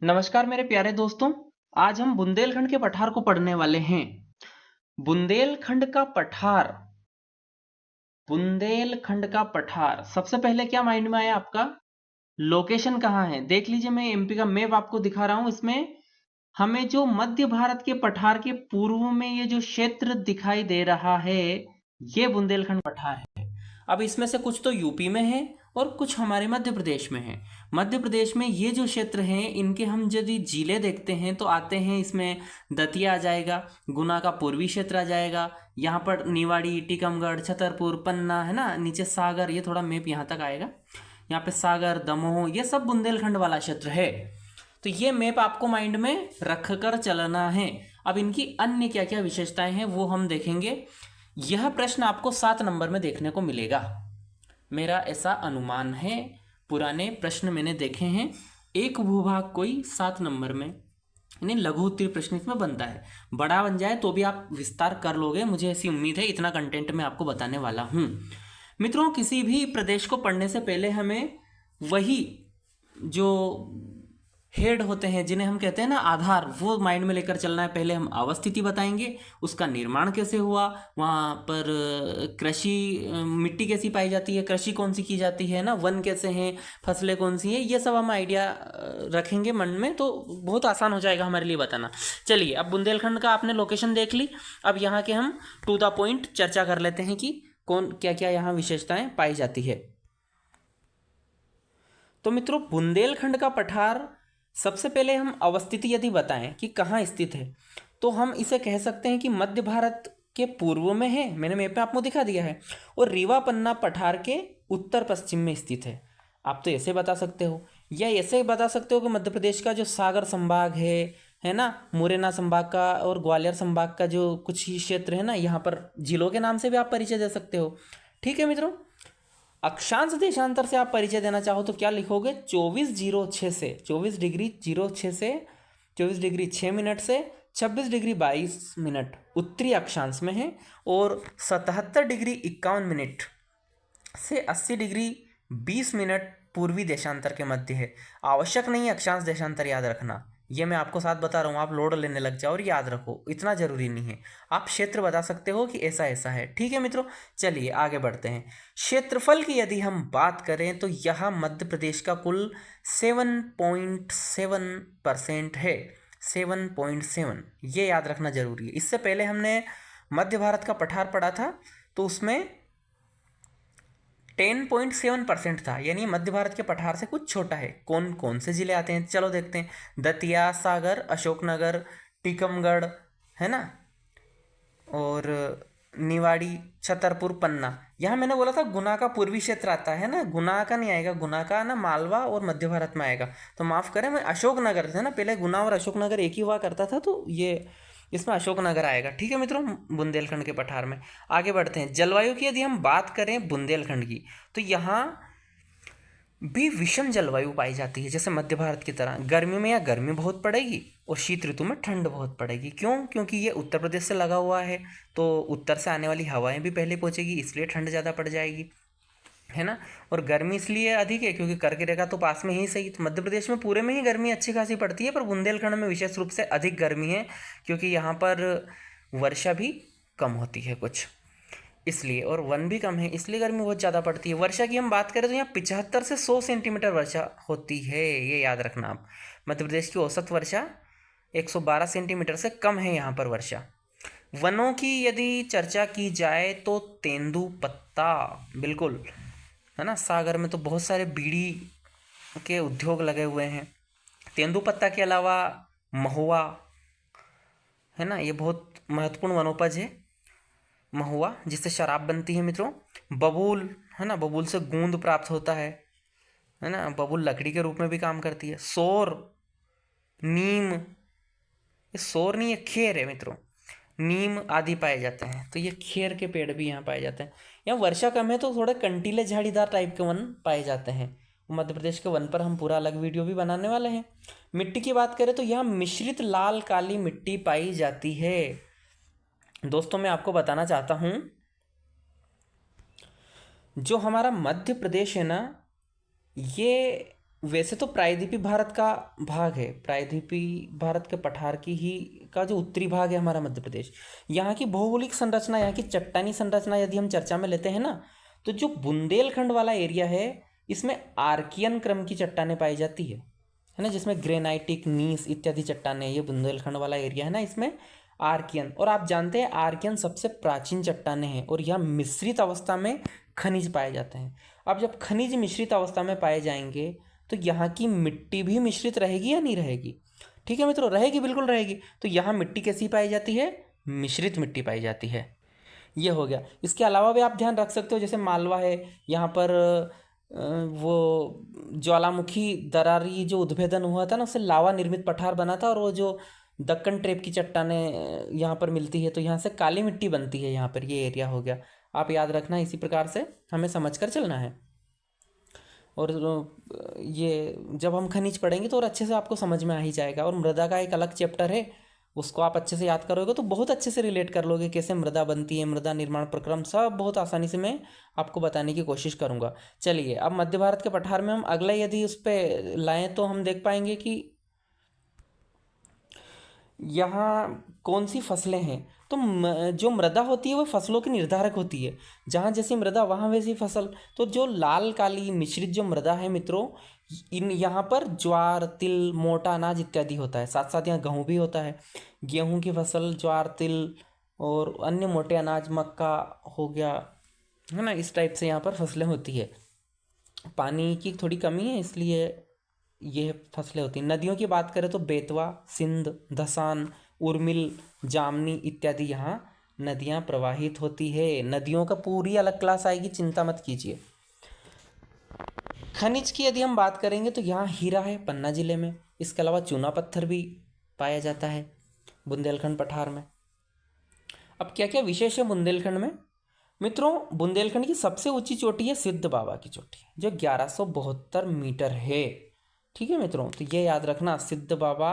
नमस्कार मेरे प्यारे दोस्तों। आज हम बुंदेलखंड के पठार को पढ़ने वाले हैं। बुंदेलखंड का पठार। बुंदेलखंड का पठार सबसे पहले क्या माइंड में आया आपका? लोकेशन कहाँ है? देख लीजिए, मैं एमपी का मैप आपको दिखा रहा हूं। इसमें हमें जो मध्य भारत के पठार के पूर्व में ये जो क्षेत्र दिखाई दे रहा है, ये बुंदेलखंड पठार है। अब इसमें से कुछ तो यूपी में है और कुछ हमारे मध्य प्रदेश में है। मध्य प्रदेश में ये जो क्षेत्र हैं, इनके हम यदि जिले देखते हैं तो आते हैं इसमें दतिया आ जाएगा, गुना का पूर्वी क्षेत्र आ जाएगा, यहाँ पर निवाड़ी, टीकमगढ़, छतरपुर, पन्ना, है ना, नीचे सागर, ये थोड़ा मैप यहाँ तक आएगा, यहाँ पे सागर, दमोह, ये सब बुंदेलखंड वाला क्षेत्र है। तो ये मैप आपको माइंड में रख कर चलना है। अब इनकी अन्य क्या क्या विशेषताएं हैं वो हम देखेंगे। यह प्रश्न आपको 7 नंबर में देखने को मिलेगा, मेरा ऐसा अनुमान है। पुराने प्रश्न मैंने देखे हैं, एक भूभाग कोई 7 नंबर में, यानी लघु उत्तरीय प्रश्न इसमें बनता है। बड़ा बन जाए तो भी आप विस्तार कर लोगे, मुझे ऐसी उम्मीद है। इतना कंटेंट मैं आपको बताने वाला हूँ। मित्रों, किसी भी प्रदेश को पढ़ने से पहले हमें वही जो हेड होते हैं, जिन्हें हम कहते हैं ना आधार, वो माइंड में लेकर चलना है। पहले हम अवस्थिति बताएंगे, उसका निर्माण कैसे हुआ, वहाँ पर कृषि, मिट्टी कैसी पाई जाती है, कृषि कौन सी की जाती है ना, वन कैसे हैं, फसलें कौन सी हैं, ये सब हम आइडिया रखेंगे मन में, तो बहुत आसान हो जाएगा हमारे लिए बताना। चलिए, अब बुंदेलखंड का आपने लोकेशन देख ली। अब यहाँ के हम टू द पॉइंट चर्चा कर लेते हैं कि कौन क्या क्या यहाँ विशेषताएं पाई जाती है। तो मित्रों, बुंदेलखंड का पठार, सबसे पहले हम अवस्थिति यदि बताएं कि कहाँ स्थित है, तो हम इसे कह सकते हैं कि मध्य भारत के पूर्व में है, मैंने मैप में आपको दिखा दिया है, और रीवा पन्ना पठार के उत्तर पश्चिम में स्थित है। आप तो ऐसे बता सकते हो, या ऐसे बता सकते हो कि मध्य प्रदेश का जो सागर संभाग है ना, मुरैना संभाग का और ग्वालियर संभाग का जो कुछ ही क्षेत्र है ना, यहाँ पर जिलों के नाम से भी आप परिचय दे सकते हो। ठीक है मित्रों। अक्षांश देशांतर से आप परिचय देना चाहो तो क्या लिखोगे? 24:06 से 24:06 से 24:06 से 26:22 उत्तरी अक्षांश में है, और 77:51 से 80:20 पूर्वी देशांतर के मध्य है। आवश्यक नहीं है अक्षांश देशांतर याद रखना, ये मैं आपको साथ बता रहा हूँ, आप लोड लेने लग जाओ और याद रखो, इतना जरूरी नहीं है। आप क्षेत्र बता सकते हो कि ऐसा ऐसा है। ठीक है मित्रों, चलिए आगे बढ़ते हैं। क्षेत्रफल की यदि हम बात करें तो यह मध्य प्रदेश का कुल 7.7% है। 7.7, ये याद रखना जरूरी है। इससे पहले हमने मध्य भारत का पठार पढ़ा था, तो उसमें 10.7% था, यानी मध्य भारत के पठार से कुछ छोटा है। कौन कौन से जिले आते हैं, चलो देखते हैं। दतिया, सागर, अशोकनगर, टीकमगढ़, है ना, और निवाड़ी, छतरपुर, पन्ना। यहाँ मैंने बोला था गुना का पूर्वी क्षेत्र आता है ना, गुना का नहीं आएगा, गुना का ना मालवा और मध्य भारत में आएगा। तो माफ़ करें, मैं अशोकनगर थे ना, पहले गुना और अशोकनगर एक ही हुआ करता था, तो ये इसमें अशोकनगर आएगा। ठीक है मित्रों, बुंदेलखंड के पठार में। आगे बढ़ते हैं। जलवायु की यदि हम बात करें बुंदेलखंड की, तो यहाँ भी विषम जलवायु पाई जाती है, जैसे मध्य भारत की तरह। गर्मी में यहाँ गर्मी बहुत पड़ेगी और शीत ऋतु में ठंड बहुत पड़ेगी। क्यों? क्योंकि ये उत्तर प्रदेश से लगा हुआ है, तो उत्तर से आने वाली हवाएं भी पहले पहुंचेगी, इसलिए ठंड ज़्यादा पड़ जाएगी, है ना। और गर्मी इसलिए अधिक है क्योंकि कर्क रेखा तो पास में ही सही। तो मध्य प्रदेश में पूरे में ही गर्मी अच्छी खासी पड़ती है, पर बुंदेलखंड में विशेष रूप से अधिक गर्मी है, क्योंकि यहाँ पर वर्षा भी कम होती है कुछ, इसलिए, और वन भी कम है, इसलिए गर्मी बहुत ज़्यादा पड़ती है। वर्षा की हम बात करें तो यहाँ 75 से 100 सेंटीमीटर वर्षा होती है, ये याद रखना आप। मध्य प्रदेश की औसत वर्षा 112 सेंटीमीटर से कम है यहाँ पर वर्षा। वनों की यदि चर्चा की जाए तो तेंदुपत्ता, बिल्कुल, है ना, सागर में तो बहुत सारे बीड़ी के उद्योग लगे हुए हैं। तेंदुपत्ता के अलावा महुआ, है ना, ये बहुत महत्वपूर्ण वनोपज है, महुआ, जिससे शराब बनती है मित्रों। बबूल, है ना, बबूल से गूंद प्राप्त होता है ना, बबूल लकड़ी के रूप में भी काम करती है। सौर, नीम, ये सौर नहीं, ये खेर है मित्रों, नीम आदि पाए जाते हैं। तो ये खेर के पेड़ भी यहाँ पाए जाते हैं। यहाँ वर्षा कम है तो थोड़े कंटीले झाड़ीदार टाइप के वन पाए जाते हैं। मध्य प्रदेश के वन पर हम पूरा अलग वीडियो भी बनाने वाले हैं। मिट्टी की बात करें तो यहाँ मिश्रित लाल काली मिट्टी पाई जाती है। दोस्तों, मैं आपको बताना चाहता हूँ, जो हमारा मध्य प्रदेश है ना, ये वैसे तो प्रायद्वीपी भारत का भाग है, प्रायद्वीपी भारत के पठार की ही का जो उत्तरी भाग है हमारा मध्य प्रदेश। यहाँ की भौगोलिक संरचना, यहाँ की चट्टानी संरचना यदि हम चर्चा में लेते हैं ना, तो जो बुंदेलखंड वाला एरिया है इसमें आर्कियन क्रम की चट्टानें पाई जाती है ना, जिसमें ग्रेनाइटिक, नीस इत्यादि चट्टानें, ये बुंदेलखंड वाला एरिया है ना, इसमें आर्कियन। और आप जानते हैं आर्कियन सबसे प्राचीन चट्टानें हैं और यह मिश्रित अवस्था में खनिज पाए जाते हैं। अब जब खनिज मिश्रित अवस्था में पाए जाएंगे तो यहाँ की मिट्टी भी मिश्रित रहेगी या नहीं रहेगी? ठीक है मित्रों, रहेगी, बिल्कुल रहेगी। तो यहाँ मिट्टी कैसी पाई जाती है? मिश्रित मिट्टी पाई जाती है। ये हो गया। इसके अलावा भी आप ध्यान रख सकते हो, जैसे मालवा है, यहाँ पर वो ज्वालामुखी दरारी जो उद्भेदन हुआ था ना, उससे लावा निर्मित पठार बना था, और वो जो दक्कन ट्रेप की चट्टानें यहाँ पर मिलती है, तो यहाँ से काली मिट्टी बनती है। यहाँ पर ये एरिया हो गया, आप याद रखना। इसी प्रकार से हमें समझ कर चलना है। और ये जब हम खनिज पढ़ेंगे तो और अच्छे से आपको समझ में आ ही जाएगा। और मृदा का एक अलग चैप्टर है, उसको आप अच्छे से याद करोगे तो बहुत अच्छे से रिलेट कर लोगे, कैसे मृदा बनती है, मृदा निर्माण प्रक्रम, सब बहुत आसानी से मैं आपको बताने की कोशिश करूँगा। चलिए, अब मध्य भारत के पठार में हम अगला यदि उस पर लाएँ तो हम देख पाएंगे कि यहाँ कौन सी फसलें हैं। तो जो मृदा होती है वो फसलों की निर्धारक होती है। जहाँ जैसी मृदा वहाँ वैसी फसल। तो जो लाल काली मिश्रित जो मृदा है मित्रों, इन यहाँ पर ज्वार, तिल, मोटा अनाज इत्यादि होता है। साथ साथ यहाँ गेहूँ भी होता है। गेहूँ की फसल, ज्वार, तिल और अन्य मोटे अनाज, मक्का हो गया, है ना, इस टाइप से यहाँ पर फसलें होती है। पानी की थोड़ी कमी है इसलिए ये फसलें होती हैं। नदियों की बात करें तो बेतवा, सिंध, धसान, उर्मिल, जामनी इत्यादि यहाँ नदियाँ प्रवाहित होती है। नदियों का पूरी अलग क्लास आएगी, चिंता मत कीजिए। खनिज की यदि हम बात करेंगे तो यहाँ हीरा है पन्ना जिले में। इसके अलावा चूना पत्थर भी पाया जाता है बुंदेलखंड पठार में। अब क्या क्या विशेष है बुंदेलखंड में मित्रों? बुंदेलखंड की सबसे ऊंची चोटी है सिद्ध बाबा की चोटी, जो 1172 मीटर है। ठीक है मित्रों, तो ये याद रखना, सिद्ध बाबा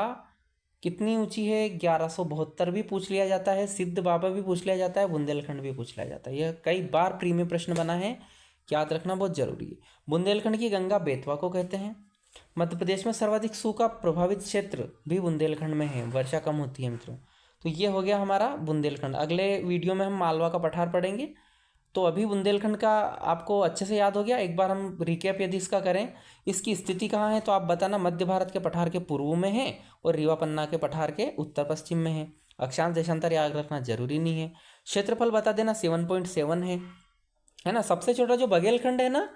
कितनी ऊंची है? 1172 भी पूछ लिया जाता है, सिद्ध बाबा भी पूछ लिया जाता है, बुंदेलखंड भी पूछ लिया जाता है। यह कई बार प्री में प्रश्न बना है, याद रखना बहुत जरूरी है। बुंदेलखंड की गंगा बेतवा को कहते हैं। मध्य प्रदेश में सर्वाधिक सूखा प्रभावित क्षेत्र भी बुंदेलखंड में है, वर्षा कम होती है मित्रों। तो ये हो गया हमारा बुंदेलखंड। अगले वीडियो में हम मालवा का पठार पढ़ेंगे। तो अभी बुंदेलखंड का आपको अच्छे से याद हो गया। एक बार हम रिकैप यदि इसका करें, इसकी स्थिति कहाँ है तो आप बताना। मध्य भारत के पठार के पूर्व में है और रीवा पन्ना के पठार के उत्तर पश्चिम में है। अक्षांश देशांतर याद रखना जरूरी नहीं है। क्षेत्रफल बता देना 7.7 है ना। सबसे छोटा जो बघेलखंड है ना,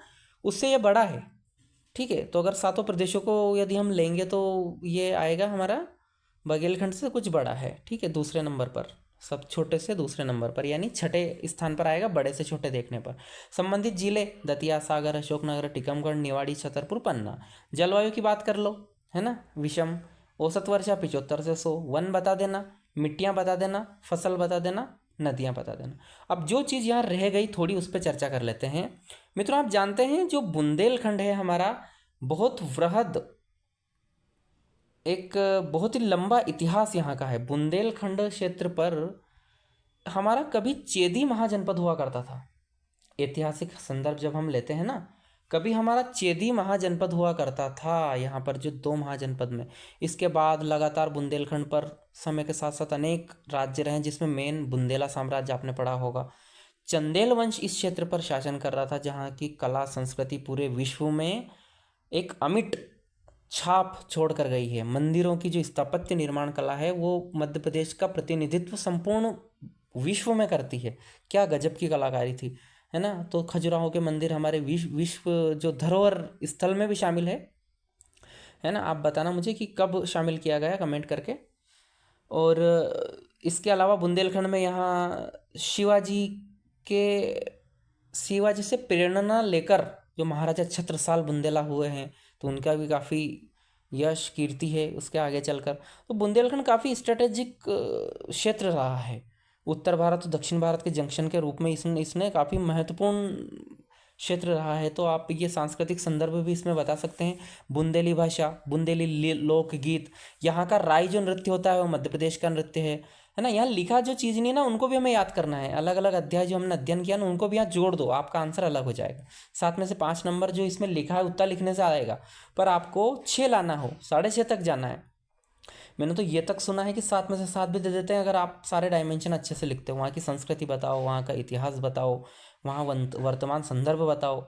उससे ये बड़ा है। ठीक है, तो अगर सातों प्रदेशों को यदि हम लेंगे तो ये आएगा हमारा बघेलखंड से कुछ बड़ा है। ठीक है, दूसरे नंबर पर, सब छोटे से दूसरे नंबर पर, यानी छठे स्थान पर आएगा बड़े से छोटे देखने पर। संबंधित जिले दतिया, सागर, अशोकनगर, टीकमगढ़, निवाड़ी, छतरपुर, पन्ना। जलवायु की बात कर लो, है ना, विषम। औसत वर्षा 75 से 100। वन बता देना, मिट्टियाँ बता देना, फसल बता देना, नदियाँ बता देना। अब जो चीज़ यहाँ रह गई थोड़ी, उस पर चर्चा कर लेते हैं मित्रों। आप जानते हैं जो बुंदेलखंड है हमारा, बहुत वृहद, एक बहुत ही लंबा इतिहास यहाँ का है। बुंदेलखंड क्षेत्र पर हमारा कभी चेदी महाजनपद हुआ करता था। ऐतिहासिक संदर्भ जब हम लेते हैं ना, कभी हमारा चेदी महाजनपद हुआ करता था यहाँ पर, जो 2 महाजनपद में। इसके बाद लगातार बुंदेलखंड पर समय के साथ साथ अनेक राज्य रहे, जिसमें मेन बुंदेला साम्राज्य आपने पढ़ा होगा। चंदेल वंश इस क्षेत्र पर शासन कर रहा था, जहाँ की कला संस्कृति पूरे विश्व में एक अमिट छाप छोड़ कर गई है। मंदिरों की जो स्थापत्य निर्माण कला है वो मध्य प्रदेश का प्रतिनिधित्व संपूर्ण विश्व में करती है। क्या गजब की कलाकारी थी, है ना। तो खजुराहो के मंदिर हमारे विश्व जो धरोहर स्थल में भी शामिल है ना। आप बताना मुझे कि कब शामिल किया गया, कमेंट करके। और इसके अलावा बुंदेलखंड में यहाँ शिवाजी से प्रेरणा लेकर जो महाराजा छत्रसाल बुंदेला हुए हैं, तो उनका भी काफ़ी यश कीर्ति है उसके आगे चलकर। तो बुंदेलखंड काफ़ी स्ट्रेटेजिक क्षेत्र रहा है। उत्तर भारत और दक्षिण भारत के जंक्शन के रूप में इसने काफ़ी महत्वपूर्ण क्षेत्र रहा है। तो आप ये सांस्कृतिक संदर्भ भी इसमें बता सकते हैं। बुंदेली भाषा, बुंदेली लोकगीत, यहाँ का राई जो नृत्य होता है वो मध्य प्रदेश का नृत्य है। है ना। यहाँ लिखा जो चीज़ नहीं है ना उनको भी हमें याद करना है, अलग अलग अध्याय जो हमने अध्ययन किया ना उनको भी यहाँ जोड़ दो, आपका आंसर अलग हो जाएगा। 7 में से 5 नंबर जो इसमें लिखा है उतना लिखने से आएगा, पर आपको 6 लाना हो, 6.5 तक जाना है। मैंने तो ये तक सुना है कि 7 में से 7 भी दे देते हैं अगर आप सारे डायमेंशन अच्छे से लिखते हो। वहाँ की संस्कृति बताओ, वहाँ का इतिहास बताओ, वहाँ वर्तमान संदर्भ बताओ,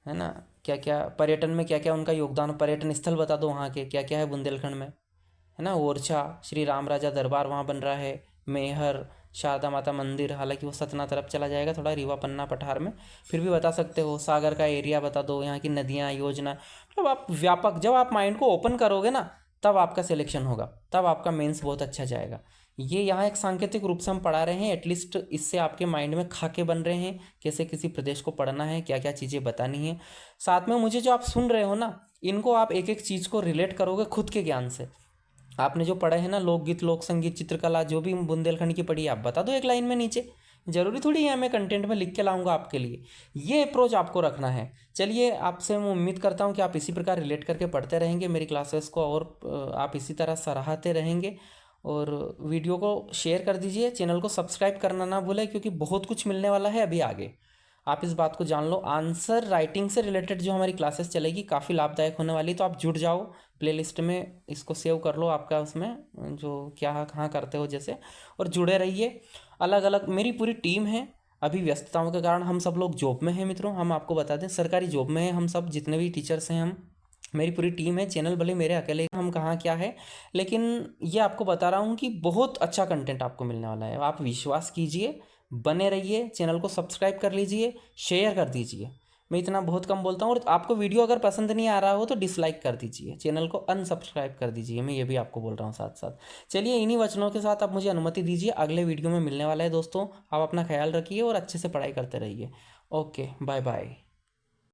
है ना। क्या क्या पर्यटन में क्या क्या उनका योगदान, पर्यटन स्थल बता दो वहाँ के क्या क्या है बुंदेलखंड में, है ना। ओरछा श्री राम राजा दरबार वहाँ बन रहा है, मेहर शारदा माता मंदिर, हालांकि वो सतना तरफ चला जाएगा थोड़ा, रीवा पन्ना पठार में, फिर भी बता सकते हो। सागर का एरिया बता दो, यहाँ की नदियाँ, योजना, मतलब आप व्यापक, जब आप माइंड को ओपन करोगे ना तब आपका सिलेक्शन होगा, तब आपका मेंस बहुत अच्छा जाएगा। ये यहाँ एक सांकेतिक रूप से हम पढ़ा रहे हैं, एटलीस्ट इससे आपके माइंड में खाके बन रहे हैं कैसे किसी प्रदेश को पढ़ना है, क्या क्या चीज़ें बतानी है। साथ में मुझे जो आप सुन रहे हो ना, इनको आप एक एक चीज़ को रिलेट करोगे खुद के ज्ञान से। आपने जो पढ़े हैं ना, लोकगीत, लोक संगीत, चित्रकला, जो भी बुंदेलखंड की पढ़ी आप बता दो एक लाइन में नीचे। जरूरी थोड़ी है मैं कंटेंट में लिख के लाऊंगा आपके लिए, ये अप्रोच आपको रखना है। चलिए, आपसे मैं उम्मीद करता हूँ कि आप इसी प्रकार रिलेट करके पढ़ते रहेंगे मेरी क्लासेस को, और आप इसी तरह सराहते रहेंगे। और वीडियो को शेयर कर दीजिए, चैनल को सब्सक्राइब करना ना भूलें, क्योंकि बहुत कुछ मिलने वाला है अभी आगे। आप इस बात को जान लो, आंसर राइटिंग से रिलेटेड जो हमारी क्लासेस चलेगी काफ़ी लाभदायक होने वाली, तो आप जुड़ जाओ प्लेलिस्ट में, इसको सेव कर लो आपका उसमें, जो क्या कहाँ करते हो जैसे, और जुड़े रहिए। अलग अलग मेरी पूरी टीम है, अभी व्यस्तताओं के कारण हम सब लोग जॉब में हैं मित्रों, हम आपको बता दें सरकारी जॉब में हैं हम सब, जितने भी टीचर्स हैं हम, मेरी पूरी टीम है। चैनल भले मेरे अकेले हम कहाँ क्या है, लेकिन ये आपको बता रहा हूँ कि बहुत अच्छा कंटेंट आपको मिलने वाला है। आप विश्वास कीजिए, बने रहिए, चैनल को सब्सक्राइब कर लीजिए, शेयर कर दीजिए। मैं इतना बहुत कम बोलता हूँ, और आपको वीडियो अगर पसंद नहीं आ रहा हो तो डिसलाइक कर दीजिए, चैनल को अनसब्सक्राइब कर दीजिए, मैं ये भी आपको बोल रहा हूँ साथ साथ। चलिए, इन्हीं वचनों के साथ आप मुझे अनुमति दीजिए, अगले वीडियो में मिलने वाला है दोस्तों। आप अपना ख्याल रखिए और अच्छे से पढ़ाई करते रहिए। Okay, bye bye.